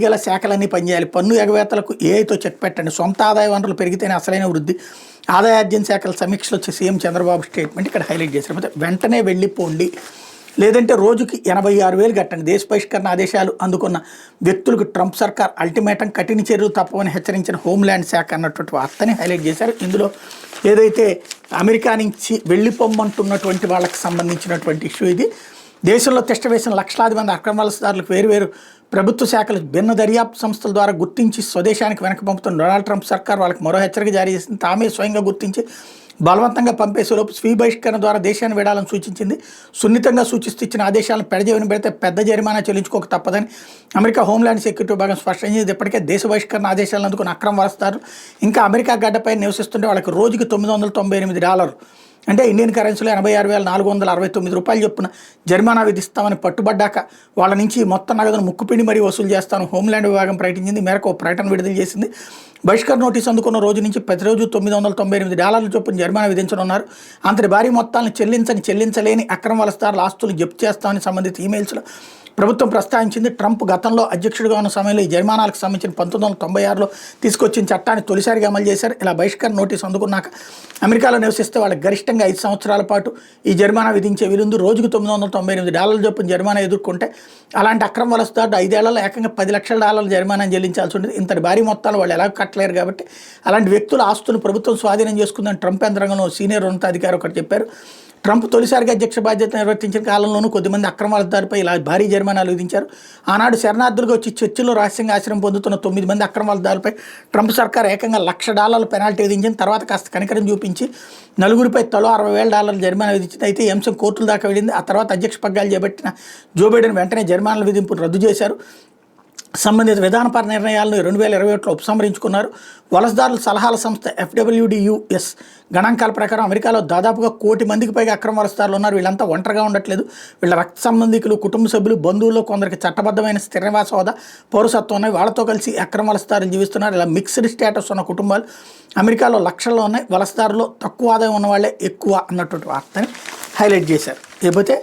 గల శాఖలన్నీ పనిచేయాలి. పన్ను ఎగవేతలకు ఏఐతో చెక్ పెట్టండి. సొంత ఆదాయ వనరులు పెరిగితేనే అసలైన వృద్ధి. ఆదాయార్జన శాఖల సమీక్షలు వచ్చి సీఎం చంద్రబాబు స్టేట్మెంట్ ఇక్కడ హైలైట్ చేశారు. వెంటనే వెళ్ళిపోండి, లేదంటే రోజుకి 86,000 కట్టండి. దేశ బహిష్కరణ ఆదేశాలు అందుకున్న వ్యక్తులకు ట్రంప్ సర్కార్ అల్టిమేటం, కఠిన చర్యలు తప్పవని హెచ్చరించిన హోంల్యాండ్ శాఖ అన్నటువంటి వార్తని హైలైట్ చేశారు. ఇందులో ఏదైతే అమెరికా నుంచి వెళ్ళిపోమ్మంటున్నటువంటి వాళ్ళకి సంబంధించినటువంటి ఇష్యూ ఇది. దేశంలో తిష్టవేసిన లక్షలాది మంది అక్రమ వలసదారులకు వేరువేరు ప్రభుత్వ శాఖలు భిన్న దర్యాప్తు సంస్థల ద్వారా గుర్తించి స్వదేశానికి వెనక పంపుతున్న డొనాల్డ్ ట్రంప్ సర్కార్ వాళ్ళకి మరో హెచ్చరిక జారీ చేసింది. తామే స్వయంగా గుర్తించి బలవంతంగా పంపేసేలోపు స్వీయ బహిష్కరణ ద్వారా దేశాన్ని వీడాలని సూచించింది. సున్నితంగా సూచిస్తూ ఇచ్చిన ఆదేశాలను పెడజేవిని పెడితే పెద్ద జరిమానా చెల్లించుకోక తప్పదని అమెరికా హోంల్యాండ్ సెక్యూరిటీ విభాగం స్పష్టం చేసింది. ఇప్పటికే దేశ బహిష్కరణ ఆదేశాలను అందుకున్న అక్రమ వలసదారులు ఇంకా అమెరికా గడ్డపై నివసిస్తుంటే వాళ్ళకి రోజుకి $998, అంటే ఇండియన్ కరెన్సీలో 86,469 రూపాయలు చొప్పున జరిమానా విధిస్తామని పట్టుబడ్డాక వాళ్ళ నుంచి మొత్తం నగదును ముక్కుపిండి మరీ వసూలు చేస్తాను హోంల్యాండ్ విభాగం ప్రకటించింది. మేరకు ప్రకటన విడుదల చేసింది. బహిష్కరణ నోటీసు అందుకున్న రోజు నుంచి ప్రతిరోజు $998 చొప్పున జరిమానా విధించనున్నారు. అంతటి భారీ మొత్తాలను చెల్లించలేని అక్రమ వలసదారుల ఆస్తులు జప్తు చేస్తామని సంబంధిత ఈమెయిల్స్లో ప్రభుత్వం ప్రస్తావించింది. ట్రంప్ గతంలో అధ్యక్షుడిగా ఉన్న సమయంలో ఈ జరిమానాలకు సంబంధించిన 1996లో తీసుకొచ్చిన చట్టాన్ని తొలిసారిగా అమలు చేశారు. ఇలా బహిష్కరణ నోటీసు అందుకున్నాక అమెరికాలో నివసిస్తే వాళ్ళకి గరిష్టంగా 5 సంవత్సరాల పాటు ఈ జరిమానా విధించే వీలుంది. రోజుకు $998 చొప్పున జరిమానా ఎదుర్కొంటే అలాంటి అక్రమ వలసదారుడు 5 ఏళ్లలో ఏకంగా $10 లక్షల జరిమానా చెల్లించాల్సి ఉంటుంది. ఇంతటి భారీ మొత్తాలు వాళ్ళు ఎలా కట్టలేరు కాబట్టి అలాంటి వ్యక్తుల ఆస్తులు ప్రభుత్వం స్వాధీనం చేసుకుందని ట్రంప్ యంత్రాంగంలో సీనియర్ ఉన్నతాధికారి ఒకటి చెప్పారు. ట్రంప్ తొలిసారిగా అధ్యక్ష బాధ్యత నిర్వర్తించిన కాలంలోనూ కొద్దిమంది అక్రమ వలసదారులపై ఇలా భారీ జరిమానాలు విధించారు. ఆనాడు శరణార్థులుగా వచ్చి చర్చిలో రహస్యంగా ఆశ్రయం పొందుతున్న 9 మంది అక్రమ వలసదారులపై ట్రంప్ సర్కార్ ఏకంగా $1,00,000 పెనాల్టీ విధించింది. తర్వాత కాస్త కనికరం చూపించి నలుగురిపై తలో $60,000 జరిమానా విధించింది. అయితే ఈ అంశం కోర్టుల దాకా వెళ్ళింది. ఆ తర్వాత అధ్యక్ష పగ్గాలు చేపట్టిన జో బైడెన్ వెంటనే జరిమానాల విధింపును రద్దు చేశారు. సంబంధిత విధానపర నిర్ణయాలను 2021లో ఉపసంహరించుకున్నారు. వలసదారుల సలహాల సంస్థ FWDUS గణాంకాల ప్రకారం అమెరికాలో దాదాపుగా 1 కోటి మందికి పైగా అక్రమ వలసదారులు ఉన్నారు. వీళ్ళంతా ఒంటరిగా ఉండట్లేదు. వీళ్ళ రక్త సంబంధికులు, కుటుంబ సభ్యులు, బంధువుల్లో కొందరికి చట్టబద్ధమైన స్థిర నివాస హోదా, పౌరసత్వం ఉన్నాయి. వాళ్ళతో కలిసి అక్రమ వలసదారులు జీవిస్తున్నారు. ఇలా మిక్స్డ్ స్టేటస్ ఉన్న కుటుంబాలు అమెరికాలో లక్షల్లో ఉన్నాయి. వలసదారులు తక్కువ ఆదాయం ఉన్న వాళ్ళే ఎక్కువ అన్నటువంటి వార్తని హైలైట్ చేశారు. లేకపోతే